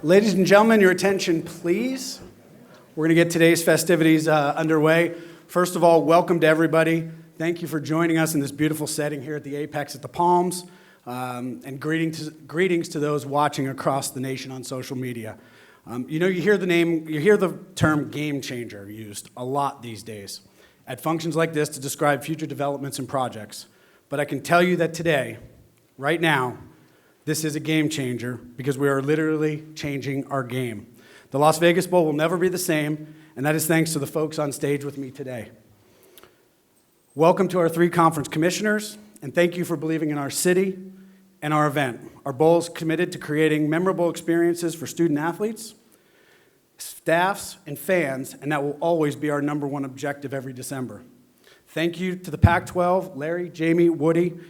Ladies and gentlemen, your attention, please. We're going to get today's festivities underway. First of all, welcome to everybody. Thank you for joining us in this beautiful setting here at the Apex at the Palms, and greetings to those watching across the nation on social media. You hear the term game changer used a lot these days at functions like this to describe future developments and projects. But I can tell you that today, right now, this is a game changer because we are literally changing our game. The Las Vegas Bowl will never be the same, and that is thanks to the folks on stage with me today. Welcome to our 3 conference commissioners, and thank you for believing in our city and our event. Our bowl is committed to creating memorable experiences for student athletes, staffs, and fans, and that will always be our #1 objective every December. Thank you to the Pac-12, Larry, Jamie, Woody,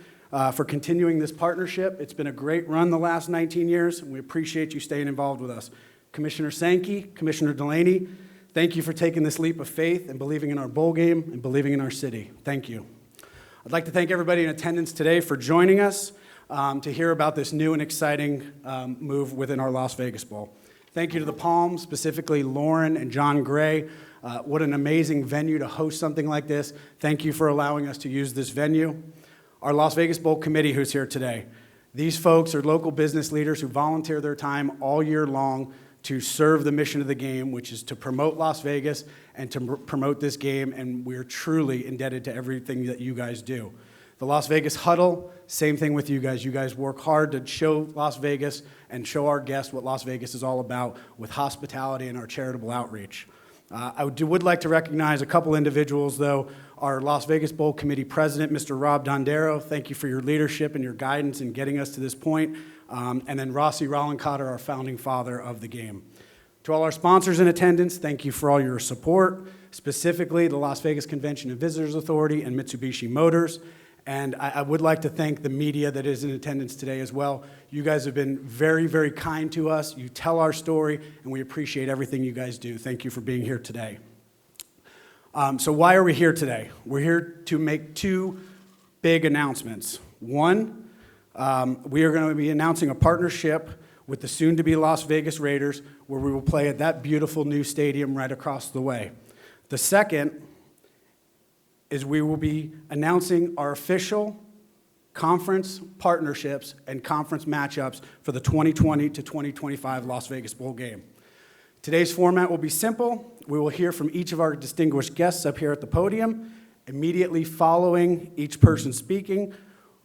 for continuing this partnership. It's been a great run the last 19 years, and we appreciate you staying involved with us. Commissioner Sankey, Commissioner Delany, thank you for taking this leap of faith and believing in our bowl game and believing in our city. Thank you. I'd like to thank everybody in attendance today for joining us to hear about this new and exciting move within our Las Vegas Bowl. Thank you to the Palms, specifically Lauren and John Gray. What an amazing venue to host something like this. Thank you for allowing us to use this venue. Our Las Vegas Bowl committee who's here today. These folks are local business leaders who volunteer their time all year long to serve the mission of the game, which is to promote Las Vegas and to promote this game, and we're truly indebted to everything that you guys do. The Las Vegas Huddle, same thing with you guys. You guys work hard to show Las Vegas and show our guests what Las Vegas is all about with hospitality and our charitable outreach. I would like to recognize a couple individuals, though. Our Las Vegas Bowl Committee President, Mr. Rob Dondero, thank you for your leadership and your guidance in getting us to this point. And then Rossi Rollencotter, our founding father of the game. To all our sponsors in attendance, thank you for all your support, specifically the Las Vegas Convention and Visitors Authority and Mitsubishi Motors. And I would like to thank the media that is in attendance today as well. You guys have been very, very kind to us. You tell our story, and we appreciate everything you guys do. Thank you for being here today. So why are we here today? We're here to make 2 big announcements. One, we are going to be announcing a partnership with the soon-to-be Las Vegas Raiders, where we will play at that beautiful new stadium right across the way. The second is we will be announcing our official conference partnerships and conference matchups for the 2020 to 2025 Las Vegas Bowl game. Today's format will be simple. We will hear from each of our distinguished guests up here at the podium. Immediately following each person speaking,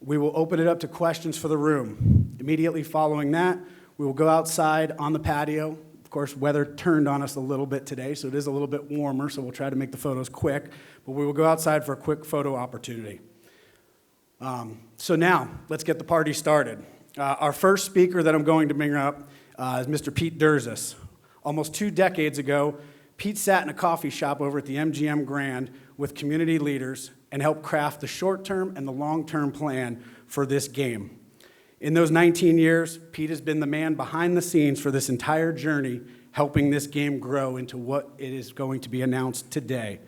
we will open it up to questions for the room. Immediately following that, we will go outside on the patio. Of course, weather turned on us a little bit today, so it is a little bit warmer, so we'll try to make the photos quick, but we will go outside for a quick photo opportunity. So now, let's get the party started. Our first speaker that I'm going to bring up is Mr. Pete Derzis. Almost 2 decades ago, Pete sat in a coffee shop over at the MGM Grand with community leaders and helped craft the short-term and the long-term plan for this game. In those 19 years, Pete has been the man behind the scenes for this entire journey, helping this game grow into what it is going to be announced today.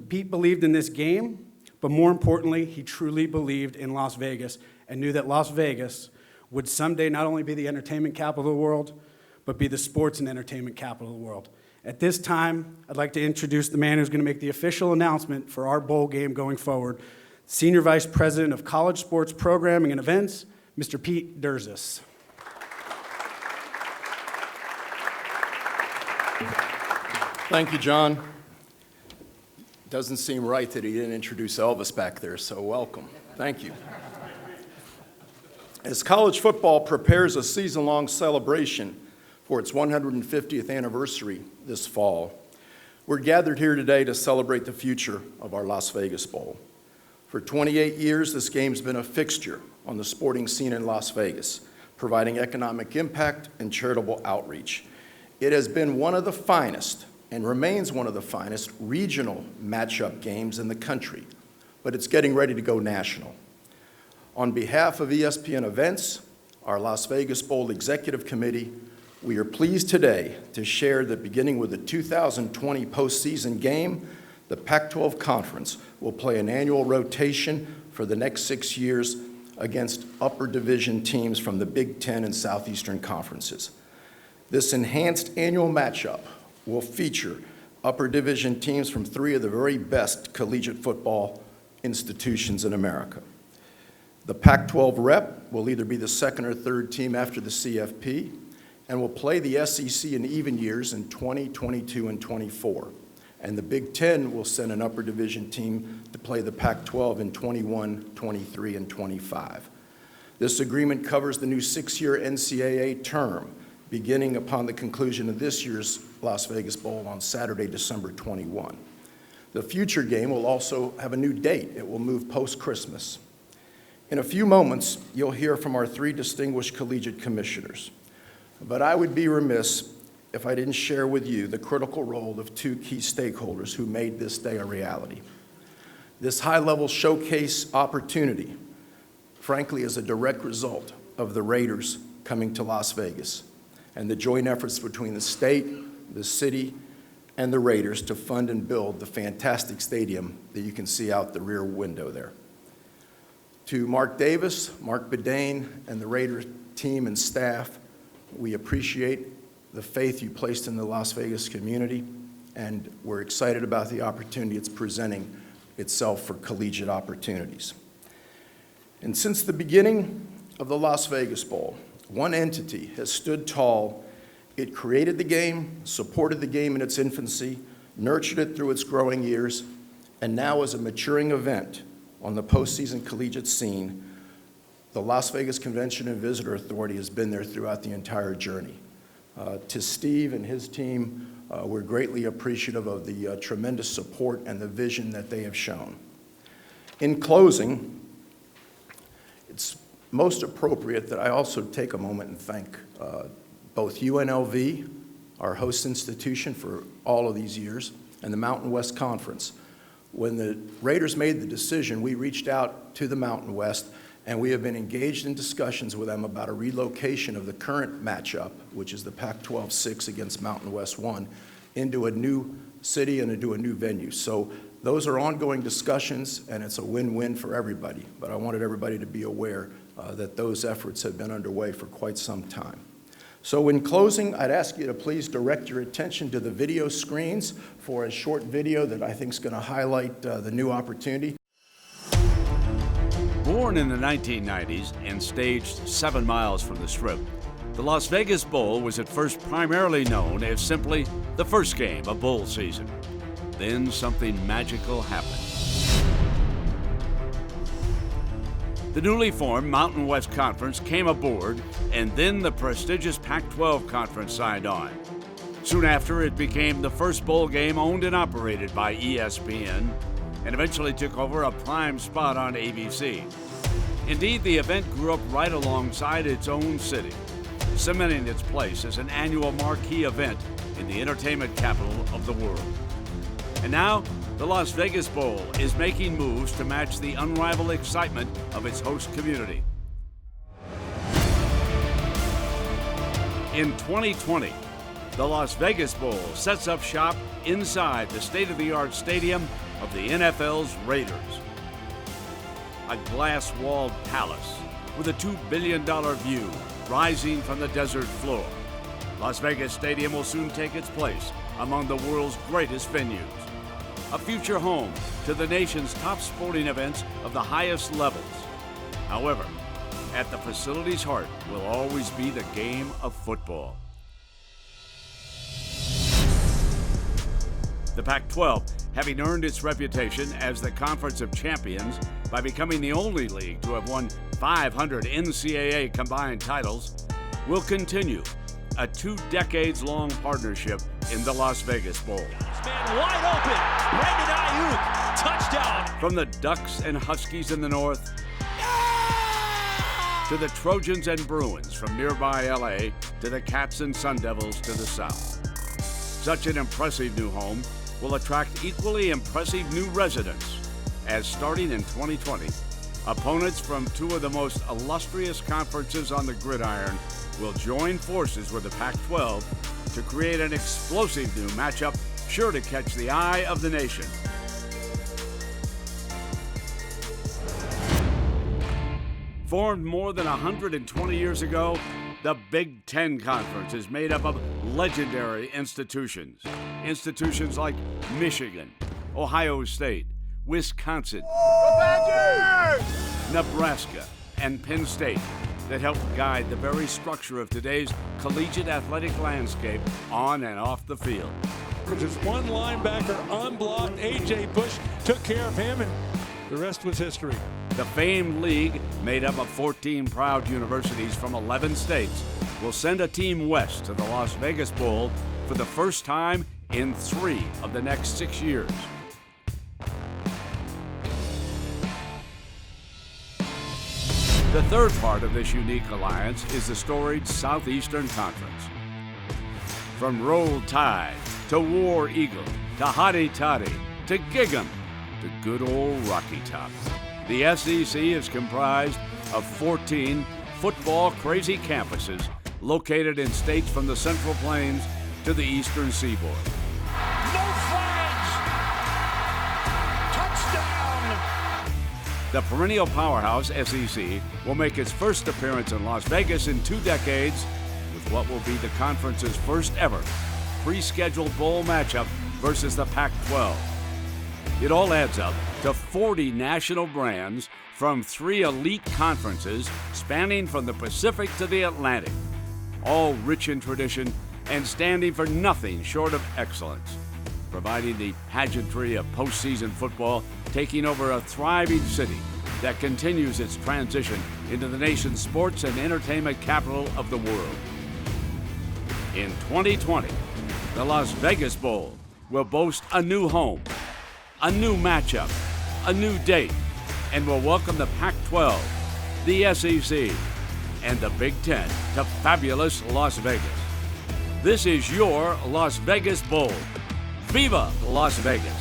Pete believed in this game, but more importantly, he truly believed in Las Vegas and knew that Las Vegas would someday not only be the entertainment capital of the world, but be the sports and entertainment capital of the world. At this time, I'd like to introduce the man who's going to make the official announcement for our bowl game going forward, Senior Vice President of College Sports Programming and Events, Mr. Pete Derzis. Thank you, John. Doesn't seem right that he didn't introduce Elvis back there, so welcome. Thank you. As college football prepares a season-long celebration for its 150th anniversary this fall, we're gathered here today to celebrate the future of our Las Vegas Bowl. For 28 years, this game's been a fixture on the sporting scene in Las Vegas, providing economic impact and charitable outreach. It has been one of the finest and remains one of the finest regional matchup games in the country, but it's getting ready to go national. On behalf of ESPN Events, our Las Vegas Bowl Executive Committee, we are pleased today to share that beginning with the 2020 postseason game, the Pac-12 Conference will play an annual rotation for the next 6 years against upper division teams from the Big Ten and Southeastern conferences. This enhanced annual matchup will feature upper division teams from three of the very best collegiate football institutions in America. The Pac-12 rep will either be the second or third team after the CFP and will play the SEC in even years in 20, 22, and 24. And the Big Ten will send an upper division team to play the Pac-12 in 21, 23, and 25. This agreement covers the new 6-year NCAA term, beginning upon the conclusion of this year's Las Vegas Bowl on Saturday, December 21. The future game will also have a new date. It will move post-Christmas. In a few moments, you'll hear from our three distinguished collegiate commissioners. But I would be remiss if I didn't share with you the critical role of two key stakeholders who made this day a reality. This high-level showcase opportunity, frankly, is a direct result of the Raiders coming to Las Vegas and the joint efforts between the state, the city, and the Raiders to fund and build the fantastic stadium that you can see out the rear window there. To Marc Davis, Marc Badain, and the Raiders team and staff, we appreciate the faith you placed in the Las Vegas community, and we're excited about the opportunity it's presenting itself for collegiate opportunities. And since the beginning of the Las Vegas Bowl, one entity has stood tall. It created the game, supported the game in its infancy, nurtured it through its growing years, and now as a maturing event on the postseason collegiate scene, the Las Vegas Convention and Visitor Authority has been there throughout the entire journey. To Steve and his team, we're greatly appreciative of the tremendous support and the vision that they have shown. In closing, it's most appropriate that I also take a moment and thank both UNLV, our host institution for all of these years, and the Mountain West Conference. When the Raiders made the decision, we reached out to the Mountain West, and we have been engaged in discussions with them about a relocation of the current matchup, which is the Pac-12 6 against Mountain West 1, into a new city and into a new venue. So those are ongoing discussions, and it's a win-win for everybody. But I wanted everybody to be aware that those efforts have been underway for quite some time. So in closing, I'd ask you to please direct your attention to the video screens for a short video that I think is going to highlight the new opportunity. Born in the 1990s and staged 7 miles from the Strip, the Las Vegas Bowl was at first primarily known as simply the first game of bowl season. Then something magical happened. The newly formed Mountain West Conference came aboard, and then the prestigious Pac-12 Conference signed on. Soon after, it became the first bowl game owned and operated by ESPN, and eventually took over a prime spot on ABC. Indeed, the event grew up right alongside its own city, cementing its place as an annual marquee event in the entertainment capital of the world. And now, the Las Vegas Bowl is making moves to match the unrivaled excitement of its host community. In 2020, the Las Vegas Bowl sets up shop inside the state-of-the-art stadium of the NFL's Raiders. A glass-walled palace with a $2 billion view rising from the desert floor. Las Vegas Stadium will soon take its place among the world's greatest venues. A future home to the nation's top sporting events of the highest levels. However, at the facility's heart will always be the game of football. The Pac-12, having earned its reputation as the Conference of Champions by becoming the only league to have won 500 NCAA combined titles, will continue a 2 decades-long partnership in the Las Vegas Bowl. Man wide open, Brandon Ayuk, touchdown. From the Ducks and Huskies in the north, to the Trojans and Bruins from nearby LA, to the Cats and Sun Devils to the south. Such an impressive new home will attract equally impressive new residents, as starting in 2020, opponents from 2 of the most illustrious conferences on the gridiron will join forces with the Pac-12 to create an explosive new matchup sure to catch the eye of the nation. Formed more than 120 years ago, The Big Ten Conference is made up of legendary institutions. Institutions like Michigan, Ohio State, Wisconsin, Nebraska, and Penn State that help guide the very structure of today's collegiate athletic landscape on and off the field. Just one linebacker unblocked. A.J. Bush took care of him, and the rest was history. The famed league, made up of 14 proud universities from 11 states, will send a team west to the Las Vegas Bowl for the first time in 3 of the next 6 years. The third part of this unique alliance is the storied Southeastern Conference. From Roll Tide to War Eagle to Hotty Toddy to Gig 'em to good old Rocky Top, the SEC is comprised of 14 football-crazy campuses located in states from the Central Plains to the Eastern Seaboard. No flags! Touchdown! The perennial powerhouse SEC will make its first appearance in Las Vegas in 2 decades with what will be the conference's first ever pre-scheduled bowl matchup versus the Pac-12. It all adds up to 40 national brands from 3 elite conferences spanning from the Pacific to the Atlantic, all rich in tradition and standing for nothing short of excellence, providing the pageantry of postseason football, taking over a thriving city that continues its transition into the nation's sports and entertainment capital of the world. In 2020, the Las Vegas Bowl will boast a new home, a new matchup, a new date, and will welcome the Pac-12, the SEC, and the Big Ten to fabulous Las Vegas. This is your Las Vegas Bowl. Viva Las Vegas!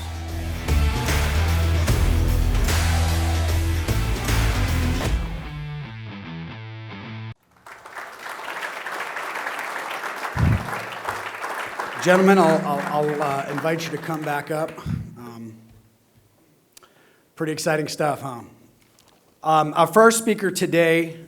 Gentlemen, I'll invite you to come back up. Pretty exciting stuff, huh? Our first speaker today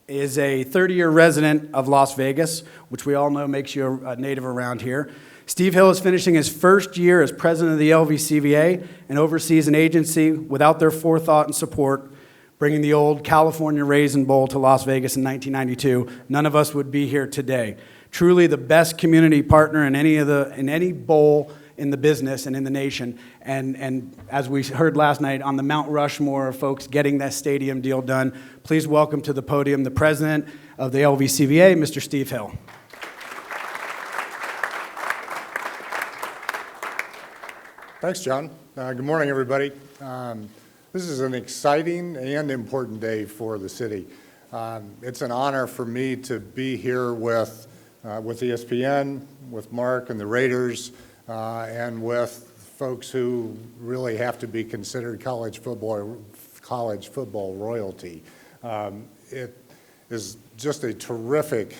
is a 30-year resident of Las Vegas, which we all know makes you a native around here. Steve Hill is finishing his first year as president of the LVCVA and oversees an agency without their forethought and support, bringing the old California Raisin Bowl to Las Vegas in 1992. None of us would be here today. Truly the best community partner in any bowl in the business and in the nation. And as we heard last night, on the Mount Rushmore of folks getting that stadium deal done, please welcome to the podium the president of the LVCVA, Mr. Steve Hill. Thanks, John. Good morning, everybody. This is an exciting and important day for the city. It's an honor for me to be here with ESPN, with Marc and the Raiders, and with folks who really have to be considered college football royalty. It is just a terrific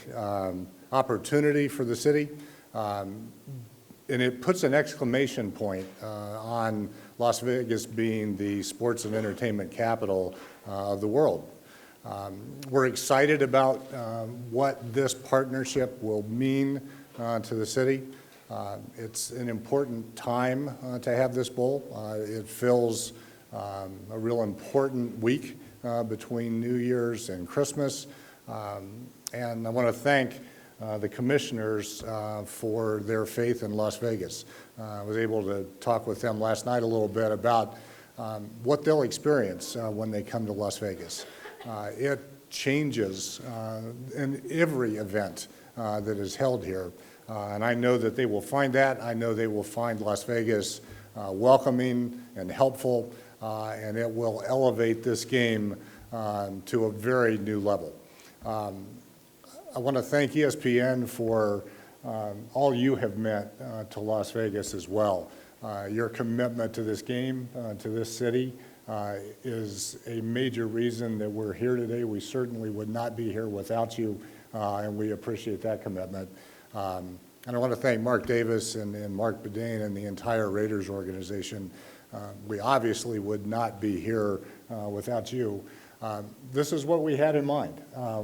opportunity for the city, and it puts an exclamation point on Las Vegas being the sports and entertainment capital of the world. We're excited about what this partnership will mean to the city. It's an important time to have this bowl. It fills a real important week between New Year's and Christmas. And I want to thank the commissioners for their faith in Las Vegas. I was able to talk with them last night a little bit about what they'll experience when they come to Las Vegas. It changes in every event that is held here. And I know that they will find that. I know they will find Las Vegas welcoming and helpful, and it will elevate this game to a very new level. I want to thank ESPN for all you have meant to Las Vegas as well. Your commitment to this game, to this city, is a major reason that we're here today. We certainly would not be here without you, and we appreciate that commitment. And I want to thank Marc Davis and Marc Badain and the entire Raiders organization. We obviously would not be here without you. This is what we had in mind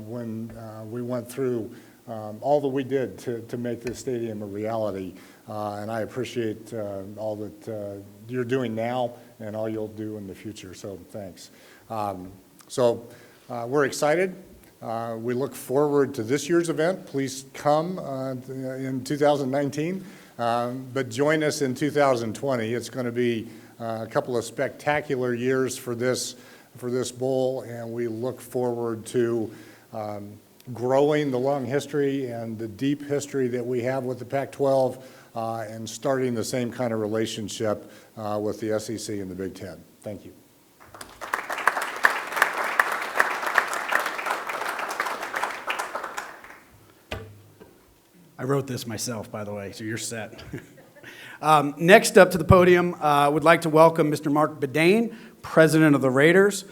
when we went through all that we did to make this stadium a reality. And I appreciate all that you're doing now and all you'll do in the future, so thanks. We're excited. We look forward to this year's event. Please come in 2019, but join us in 2020. It's going to be a couple of spectacular years for this bowl, and we look forward to growing the long history and the deep history that we have with the Pac-12 and starting the same kind of relationship with the SEC and the Big Ten. Thank you. I wrote this myself, by the way, so you're set. Next up to the podium, I would like to welcome Mr. Marc Badain, president of the Raiders.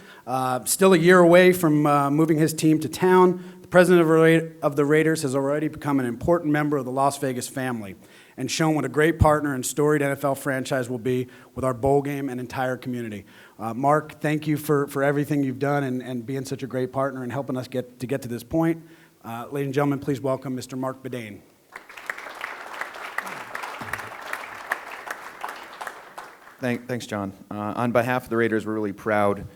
Still a year away from moving his team to town, the president of the Raiders has already become an important member of the Las Vegas family and shown what a great partner and storied NFL franchise will be with our bowl game and entire community. Marc, thank you for everything you've done and being such a great partner and helping us get to this point. Ladies and gentlemen, please welcome Mr. Marc Badain. Thanks, John. On behalf of the Raiders, we're really proud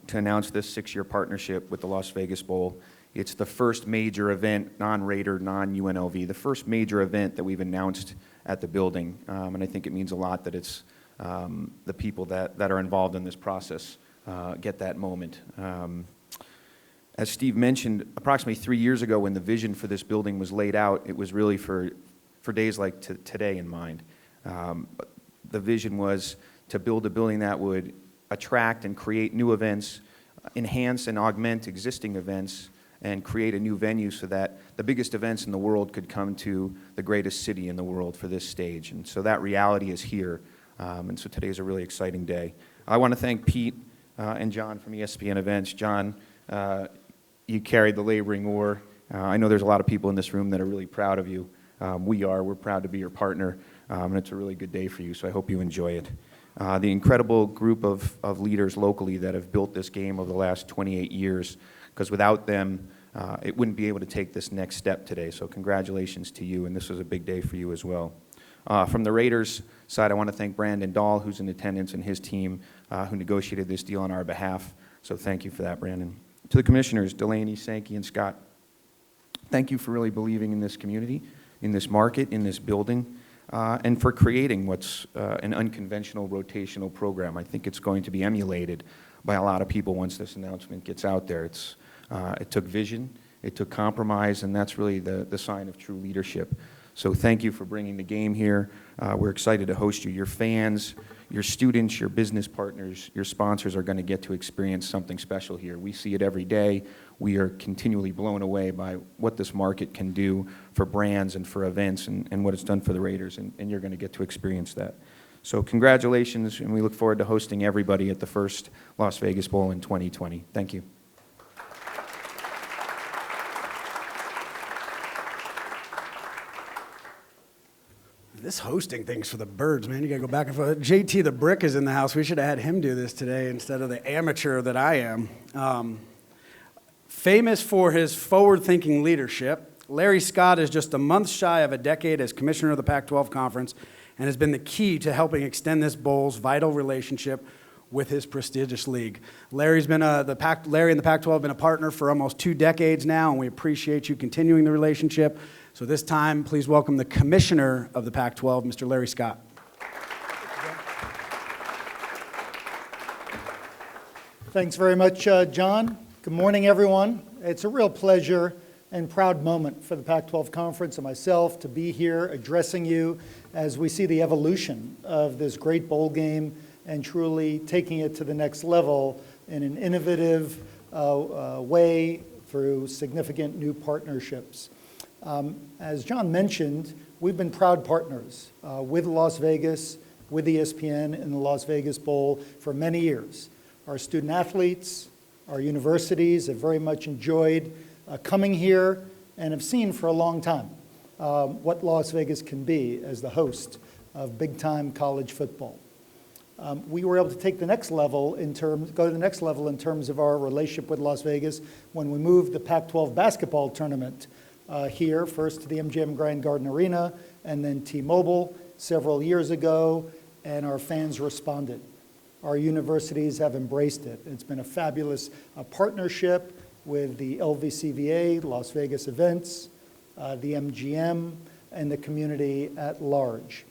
to announce this 6-year partnership with the Las Vegas Bowl. It's the first major event, non-Raider, non-UNLV, the first major event that we've announced at the building, and I think it means a lot that it's the people that are involved in this process get that moment. As Steve mentioned, approximately 3 years ago when the vision for this building was laid out, it was really for days like today in mind. The vision was to build a building that would attract and create new events, enhance and augment existing events, and create a new venue so that the biggest events in the world could come to the greatest city in the world for this stage. And so that reality is here. And so today is a really exciting day. I want to thank Pete and John from ESPN Events. John, you carried the laboring oar. I know there's a lot of people in this room that are really proud of you. We're proud to be your partner, and it's a really good day for you, so I hope you enjoy it. The incredible group of leaders locally that have built this game over the last 28 years, because without them, it wouldn't be able to take this next step today, so congratulations to you, and this was a big day for you as well. From the Raiders side, I want to thank Brandon Dahl, who's in attendance, and his team who negotiated this deal on our behalf, so thank you for that, Brandon. To the commissioners, Delany, Sankey, and Scott, thank you for really believing in this community, in this market, in this building, and for creating what's an unconventional rotational program. I think it's going to be emulated by a lot of people once this announcement gets out there. It took vision, it took compromise, and that's really the sign of true leadership. So thank you for bringing the game here. We're excited to host you. Your fans, your students, your business partners, your sponsors are going to get to experience something special here. We see it every day. We are continually blown away by what this market can do for brands and for events and what it's done for the Raiders, and you're going to get to experience that. So congratulations, and we look forward to hosting everybody at the first Las Vegas Bowl in 2020. Thank you. This hosting thing's for the birds, man. You gotta go back and forth. JT the Brick is in the house. We should have had him do this today instead of the amateur that I am. Famous for his forward-thinking leadership, Larry Scott is just a month shy of a decade as commissioner of the Pac-12 Conference and has been the key to helping extend this bowl's vital relationship with his prestigious league. Larry and the Pac-12 have been a partner for almost 2 decades now, and we appreciate you continuing the relationship. So this time, please welcome the Commissioner of the Pac-12, Mr. Larry Scott. Thanks very much, John. Good morning, everyone. It's a real pleasure and proud moment for the Pac-12 Conference and myself to be here addressing you as we see the evolution of this great bowl game and truly taking it to the next level in an innovative way through significant new partnerships. As John mentioned, we've been proud partners with Las Vegas, with ESPN in the Las Vegas Bowl for many years. Our student athletes, our universities have very much enjoyed coming here and have seen for a long time what Las Vegas can be as the host of big-time college football. We were able to take the next level go to the next level in terms of our relationship with Las Vegas when we moved the Pac-12 basketball tournament here, first to the MGM Grand Garden Arena and then T-Mobile several years ago, and our fans responded. Our universities have embraced it. It's been a fabulous partnership with the LVCVA, Las Vegas Events, the MGM, and the community at large.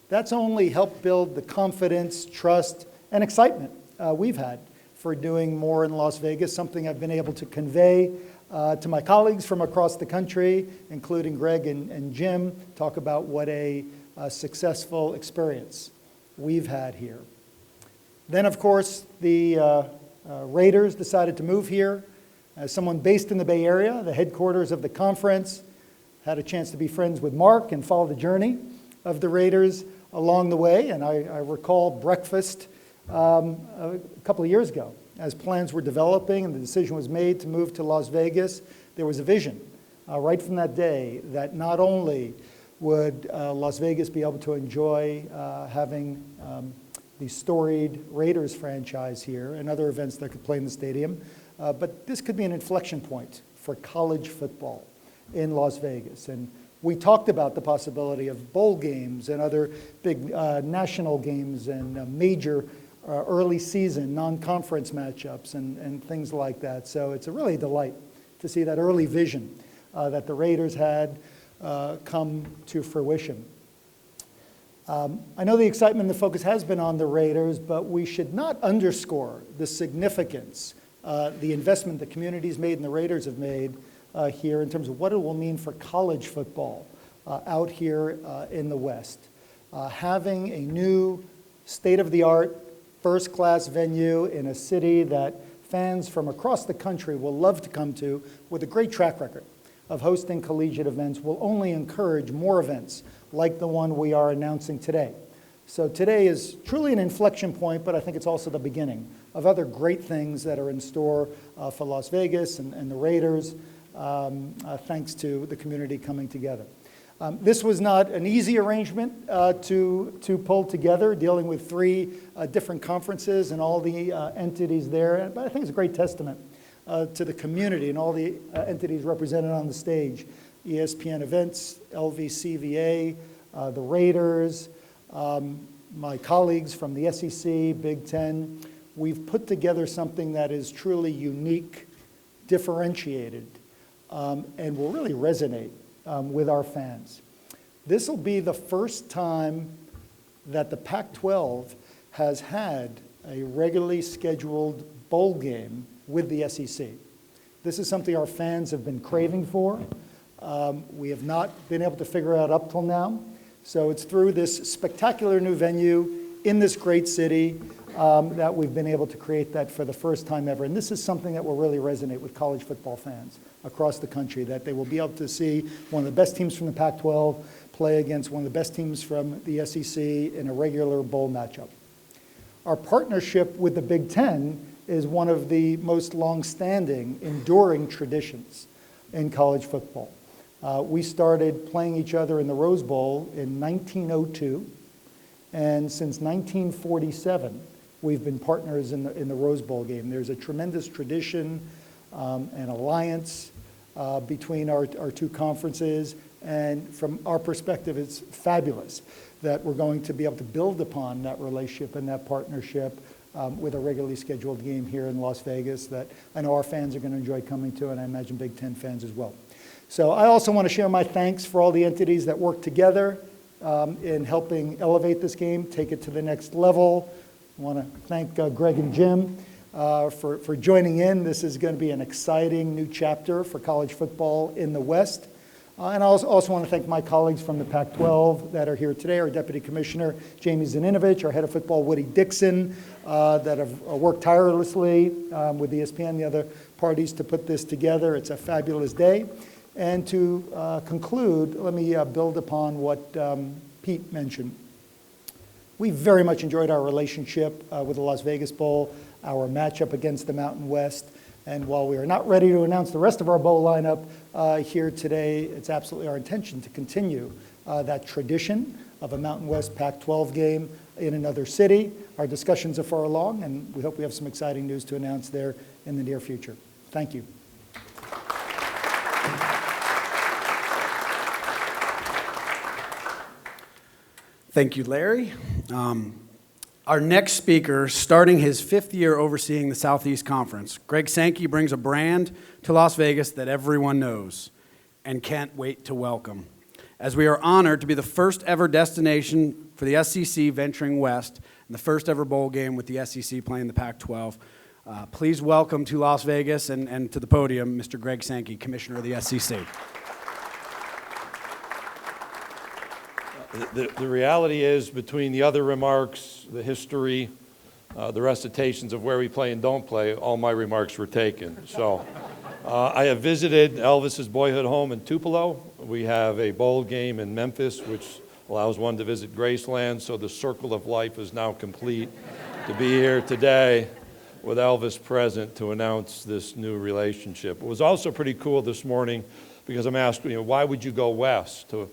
That's only helped build the confidence, trust, and excitement we've had for doing more in Las Vegas, something I've been able to convey to my colleagues from across the country, including Greg and Jim, talk about what a successful experience we've had here. Then, of course, the Raiders decided to move here. As someone based in the Bay Area, the headquarters of the conference, had a chance to be friends with Marc and follow the journey of the Raiders along the way. And I recall breakfast a couple of years ago. As plans were developing and the decision was made to move to Las Vegas, there was a vision right from that day that not only would Las Vegas be able to enjoy having the storied Raiders franchise here and other events that could play in the stadium, but this could be an inflection point for college football in Las Vegas. And we talked about the possibility of bowl games and other big national games and major early season non-conference matchups and things like that. So it's a really delight to see that early vision that the Raiders had come to fruition. I know the excitement and the focus has been on the Raiders, but we should not underscore the significance, the investment the community's made and the Raiders have made here in terms of what it will mean for college football out here in the West. Having a new state-of-the-art, first-class venue in a city that fans from across the country will love to come to with a great track record of hosting collegiate events will only encourage more events like the one we are announcing today. So today is truly an inflection point, but I think it's also the beginning of other great things that are in store for Las Vegas and the Raiders, thanks to the community coming together. This was not an easy arrangement to pull together, dealing with three different conferences and all the entities there, but I think it's a great testament to the community and all the entities represented on the stage. ESPN Events, LVCVA, the Raiders, my colleagues from the SEC, Big Ten. We've put together something that is truly unique, differentiated, and will really resonate with our fans. This will be the first time that the Pac-12 has had a regularly scheduled bowl game with the SEC. This is something our fans have been craving for. We have not been able to figure out up till now. So it's through this spectacular new venue in this great city that we've been able to create that for the first time ever. And this is something that will really resonate with college football fans across the country, that they will be able to see one of the best teams from the Pac-12 play against one of the best teams from the SEC in a regular bowl matchup. Our partnership with the Big Ten is one of the most long-standing, enduring traditions in college football. We started playing each other in the Rose Bowl in 1902, and since 1947, we've been partners in the Rose Bowl game. There's a tremendous tradition and alliance between our two conferences, and from our perspective, it's fabulous that we're going to be able to build upon that relationship and that partnership with a regularly scheduled game here in Las Vegas that I know our fans are going to enjoy coming to, and I imagine Big Ten fans as well. So I also want to share my thanks for all the entities that work together in helping elevate this game, take it to the next level. I want to thank Greg and Jim for joining in. This is going to be an exciting new chapter for college football in the West. And I also want to thank my colleagues from the Pac-12 that are here today, our Deputy Commissioner, Jamie Zaninovich, our Head of Football, Woody Dixon, that have worked tirelessly with ESPN and the other parties to put this together. It's a fabulous day. And to conclude, let me build upon what Pete mentioned. We very much enjoyed our relationship with the Las Vegas Bowl, our matchup against the Mountain West. And while we are not ready to announce the rest of our bowl lineup here today, it's absolutely our intention to continue that tradition of a Mountain West Pac-12 game in another city. Our discussions are far along, and we hope we have some exciting news to announce there in the near future. Thank you. Thank you, Larry. Our next speaker, starting his 5th year overseeing the Southeast Conference, Greg Sankey brings a brand to Las Vegas that everyone knows and can't wait to welcome. As we are honored to be the first ever destination for the SEC venturing west and the first ever bowl game with the SEC playing the Pac-12, please welcome to Las Vegas and to the podium, Mr. Greg Sankey, Commissioner of the SEC. The reality is, between the other remarks, the history, the recitations of where we play and don't play, all my remarks were taken. So I have visited Elvis's boyhood home in Tupelo. We have a bowl game in Memphis, which allows one to visit Graceland. So the circle of life is now complete to be here today with Elvis present to announce this new relationship. It was also pretty cool this morning because I'm asked, why would you go west to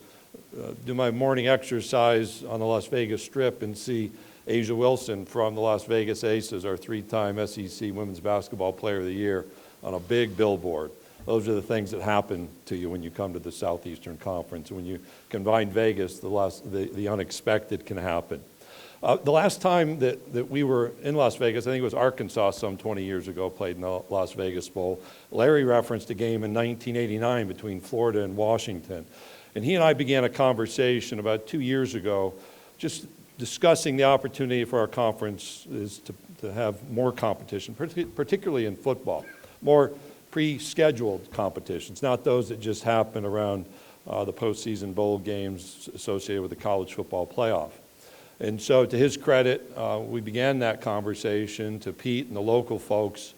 do my morning exercise on the Las Vegas Strip and see Asia Wilson from the Las Vegas Aces, our 3-time SEC Women's Basketball Player of the Year, on a big billboard. Those are the things that happen to you when you come to the Southeastern Conference. When you combine Vegas, the unexpected can happen. The last time that we were in Las Vegas, I think it was Arkansas some 20 years ago, played in the Las Vegas Bowl. Larry referenced a game in 1989 between Florida and Washington. And he and I began a conversation about 2 years ago, just discussing the opportunity for our conference is to have more competition, particularly in football, more pre-scheduled competitions, not those that just happen around the postseason bowl games associated with the college football playoff. And so to his credit, we began that conversation to Pete and the local folks,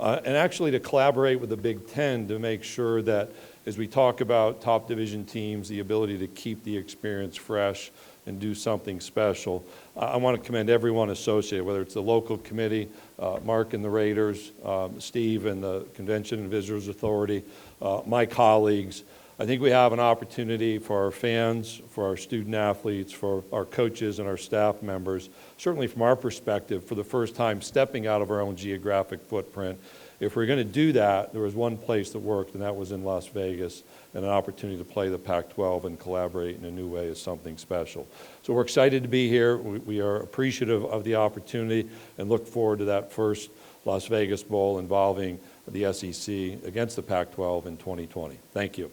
and actually to collaborate with the Big Ten to make sure that as we talk about top division teams, the ability to keep the experience fresh and do something special. I want to commend everyone associated, whether it's the local committee, Marc and the Raiders, Steve and the Convention and Visitors Authority, my colleagues. I think we have an opportunity for our fans, for our student athletes, for our coaches and our staff members, certainly from our perspective, for the first time stepping out of our own geographic footprint. If we're going to do that, there was one place that worked, and that was in Las Vegas, and an opportunity to play the Pac-12 and collaborate in a new way is something special. So we're excited to be here. We are appreciative of the opportunity and look forward to that first Las Vegas Bowl involving the SEC against the Pac-12 in 2020. Thank you.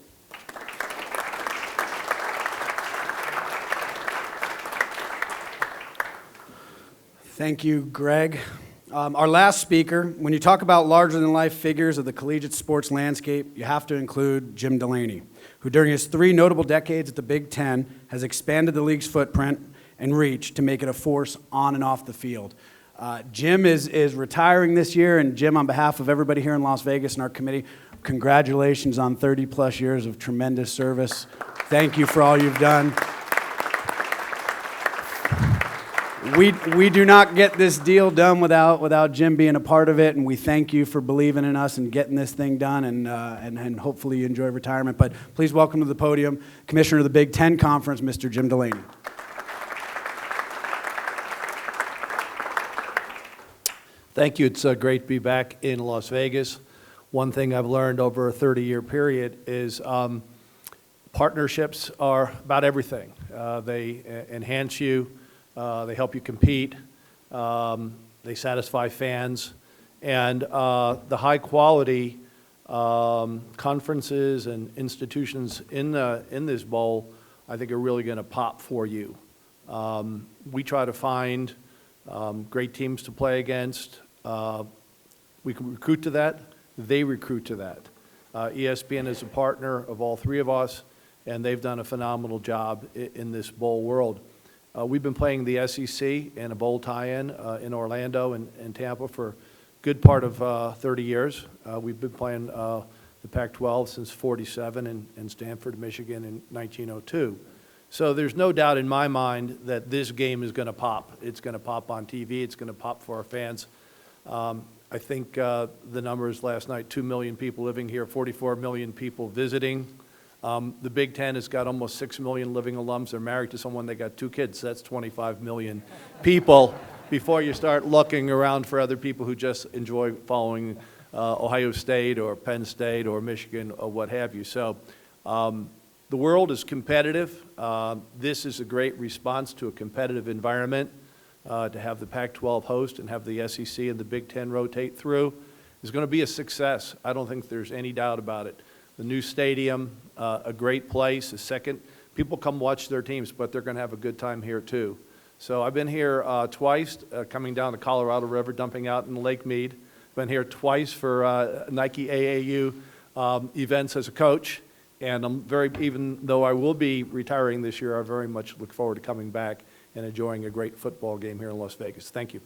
Thank you, Greg. Our last speaker, when you talk about larger-than-life figures of the collegiate sports landscape, you have to include Jim Delany, who during his 3 notable decades at the Big Ten has expanded the league's footprint and reach to make it a force on and off the field. Jim is retiring this year, and Jim, on behalf of everybody here in Las Vegas and our committee, congratulations on 30-plus years of tremendous service. Thank you for all you've done. We do not get this deal done without Jim being a part of it, and we thank you for believing in us and getting this thing done, and hopefully you enjoy retirement. But please welcome to the podium, Commissioner of the Big Ten Conference, Mr. Jim Delany. Thank you. It's great to be back in Las Vegas. One thing I've learned over a 30-year period is partnerships are about everything. They enhance you. They help you compete. They satisfy fans. And the high-quality conferences and institutions in this bowl, I think, are really going to pop for you. We try to find great teams to play against. We can recruit to that. They recruit to that. ESPN is a partner of all 3 of us, and they've done a phenomenal job in this bowl world. We've been playing the SEC in a bowl tie-in in Orlando and Tampa for a good part of 30 years. We've been playing the Pac-12 since '47 in Stanford, Michigan in 1902. So there's no doubt in my mind that this game is going to pop. It's going to pop on TV. It's going to pop for our fans. I think the numbers last night, 2 million people living here, 44 million people visiting. The Big Ten has got almost 6 million living alums. They're married to someone, they got 2 kids. That's 25 million people before you start looking around for other people who just enjoy following Ohio State or Penn State or Michigan or what have you. So the world is competitive. This is a great response to a competitive environment. To have the Pac-12 host and have the SEC and the Big Ten rotate through is going to be a success. I don't think there's any doubt about it. The new stadium, a great place. A second, people come watch their teams, but they're going to have a good time here too. So I've been here twice, coming down the Colorado River, dumping out in Lake Mead. Been here twice for Nike AAU events as a coach, and I'm even though I will be retiring this year, I very much look forward to coming back and enjoying a great football game here in Las Vegas. Thank you.